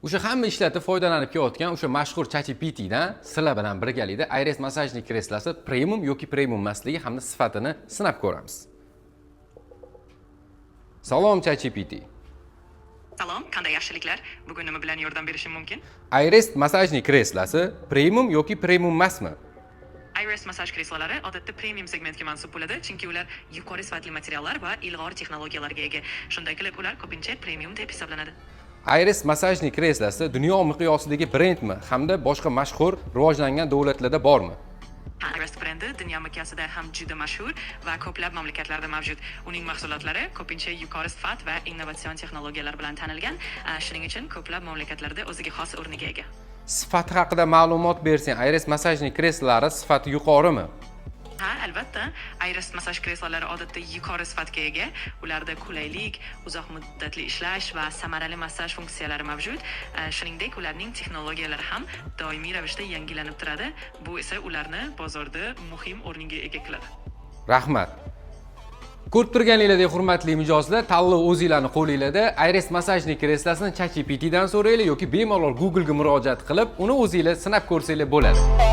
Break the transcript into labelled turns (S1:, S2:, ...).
S1: O'sha hamma ishlatib foydalanib kelayotgan o'sha mashhur ChatGPT dan sizlar bilan birgalikda Iris massajnik kreslasi premium yoki premium emasligi hamda sifatini sinab ko'ramiz. Salom ChatGPT.
S2: Salom, qanday yaxshiliklar? Bugun nima bilan yordam berishim mumkin?
S1: Iris massajnik kreslasi premium yoki premium emasmi?
S2: Iris massaj kreslalari odatda premium segmentga mansub bo'ladi, chunki ular yuqori sifatli materiallar va ilg'or texnologiyalarga ega. Shunday qilib, ular ko'pincha premium deb hisoblanadi.
S1: Iris massajnik kreslasi dunyo miqyosidagi brendmi hamda boshqa mashhur rivojlangan davlatlarda bormi?
S2: Iris brendi dunyo miqyosida ham juda mashhur va ko'plab mamlakatlarda mavjud. Uning mahsulotlari ko'pincha yuqori sifat va innovatsion texnologiyalar bilan tanilgan. Shuning uchun ko'plab mamlakatlarda o'ziga xos o'rniga ega.
S1: Sifati haqida ma'lumot bersang, Iris massajnik kreslari sifati yuqorimi?
S2: Ha, albatta. Iris massaj kreslalari odatda yuqori sifatga ega. Ularda qulaylik, uzoq muddatli ishlash va samarali massaj funksiyalari mavjud. Shuningdek, ularning texnologiyalari ham doimiy ravishda yangilanib turadi. Bu esa ularni bozorda muhim o'rniga ega qiladi.
S1: Rahmat. Ko'rib turganinglardek hurmatli mijozlar, tanlov o'zingizlarning qo'lingizda. Iris massajnik kreslasini ChatGPT dan so'raylik yoki bemalol Google ga murojaat qilib, uni o'zingizlar sinab ko'rsanglar bo'ladi.